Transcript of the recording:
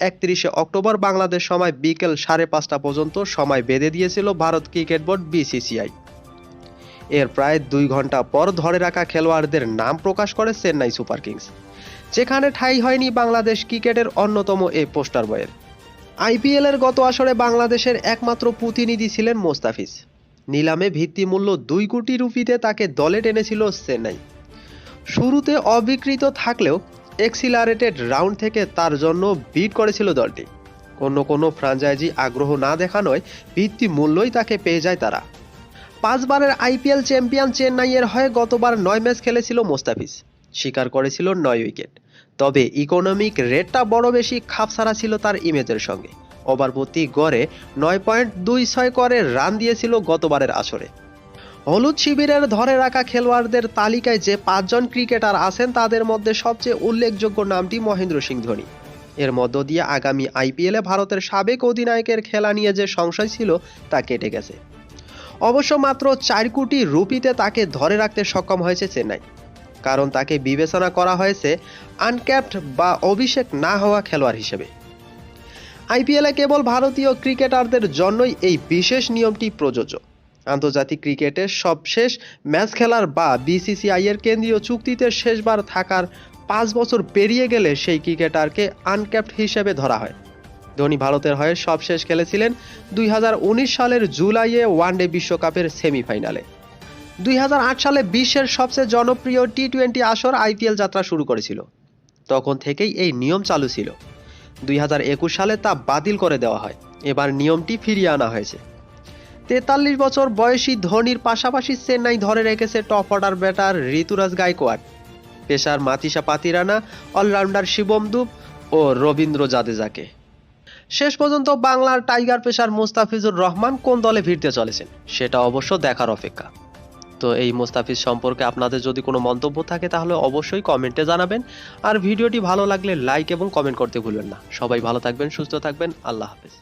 31শে October Bangladesh সময় বিকেল 5:30 পর্যন্ত সময় বেঁধে দিয়েছিল ভারত ক্রিকেট বোর্ড বিসিসিআই। এর প্রায় 2 ঘন্টা পর ধরে রাখা খেলোয়াড়দের নাম প্রকাশ করে চেন্নাই সুপার কিংস, যেখানে ঠাঁই হয়নি বাংলাদেশ ক্রিকেটের অন্যতম এই পোস্টার বয়ের। আইপিএলের গত আসরে বাংলাদেশের একমাত্র প্রতিনিধি ছিলেন মোস্তাফিজ। নিলামে ভিত্তিমূল্য 2 কোটি রুপিতে তাকে দলে টেনেছিল চেন্নাই। শুরুতে অবিক্রিত থাকলেও এক্সিলারেটেড রাউন্ড থেকে তার জন্য বিড করেছিল দলটি। অন্য কোনো ফ্র্যাঞ্চাইজি আগ্রহ না দেখানোয় ভিত্তিমূল্যই তাকে পেয়ে যায় তারা। 5 বারের আইপিএল চ্যাম্পিয়ন চেন্নাইয়ের হয়ে গতবার 9 ম্যাচ খেলেছিল মোস্তাফিজ, শিকার করেছিল 9 উইকেট। তবে ইকোনমিক রেটটা বড় বেশি খাপছাড়া ছিল তার ইমেজের সঙ্গে। ওভার প্রতি গড়ে 9.26 করে রান দিয়েছিল গতবারের আসরে। হলুদ শিবিরের ধরে রাখা খেলোয়াড়দের তালিকায় যে 5 জন ক্রিকেটার আছেন তাদের মধ্যে সবচেয়ে উল্লেখযোগ্য নামটি মহেন্দ্র সিং ধোনি। এর মধ্য দিয়ে আগামী আইপিএলে ভারতের সাবেক অধিনায়কের খেলা নিয়ে যে সংশয় ছিল তা কেটে গেছে। অবশ্য মাত্র 4 কোটি রুপিতে তাকে ধরে রাখতে সক্ষম হয়েছে চেন্নাই, কারণ তাকে বিবেচনা করা হয়েছে আনক্যাপড বা অভিষেক না হওয়া খেলোয়াড় হিসেবে। আইপিএলে কেবল ভারতীয় ক্রিকেটারদের জন্যই এই বিশেষ নিয়মটি প্রযোজ্য। আন্তর্জাতিক ক্রিকেটের সবশেষ ম্যাচ খেলার বা বিসিসিআই এর কেন্দ্রীয় চুক্তিতে শেষবার থাকার 5 বছর পেরিয়ে গেলে সেই ক্রিকেটারকে আনক্যাপড হিসেবে ধরা হয়। ধোনি ভারতের হয়ে সবশেষ খেলেছিলেন 2019 সালের জুলাইয়ে ওয়ানডে বিশ্বকাপের সেমিফাইনালে। 2008 সালে বিশ্বের সবচেয়ে জনপ্রিয় টি-20 আসর আইপিএল যাত্রা শুরু করেছিল। তখন থেকেই এই নিয়ম চালু ছিল। 2021 সালে তা বাতিল করে দেওয়া হয়। এবার নিয়মটি ফিরিয়ে আনা হয়েছে। 43 বছর বয়সী ধোনির পাশাপাশি চেন্নাই ধরে রেখেছে টপ অর্ডার ব্যাটার ঋতুরাজ গায়কোয়াড়, পেসার মাতিসা পাতিরানা, অলরাউন্ডার শিবম দুব ও রবীন্দ্র জাদেজাকে। শেষ পর্যন্ত বাংলার টাইগার পেসার মুস্তাফিজুর রহমান কোন দলে ভিড়তে চলেছেন সেটা অবশ্য দেখার অপেক্ষা। তো এই মুস্তাফিজ সম্পর্কে আপনাদের যদি কোনো মন্তব্য থাকে তাহলে অবশ্যই কমেন্টে জানাবেন। আর ভিডিওটি ভালো লাগলে লাইক এবং কমেন্ট করতে ভুলবেন না। সবাই ভালো থাকবেন, সুস্থ থাকবেন। আল্লাহ হাফেজ।